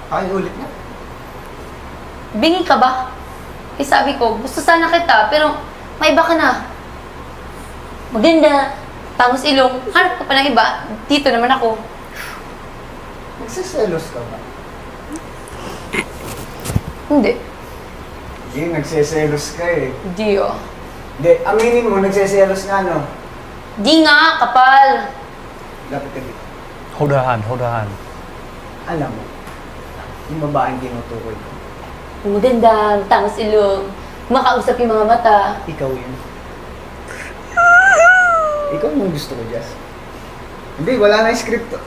Pakiulit na. Bingi ka ba? Eh sabi ko, gusto sana kita, pero may iba ka na. Maganda, tangos ilong, hanap ka pa ng iba, dito naman ako. Nagsiselos ka ba? Hindi. Hindi, nagsiselos ka eh. Hindi oh. Hindi, aminin mo, nagsiselos nga, no? Di nga, kapal. Lapit ka dito. Hold her hand, hold her hand. Alam mo, yung babaeng tinutukoy ko, Maganda, tangos ilong, makausap yung mga mata. ikaw yun. Ikaw yung gusto ko, Jess. Hindi, wala na yung script to.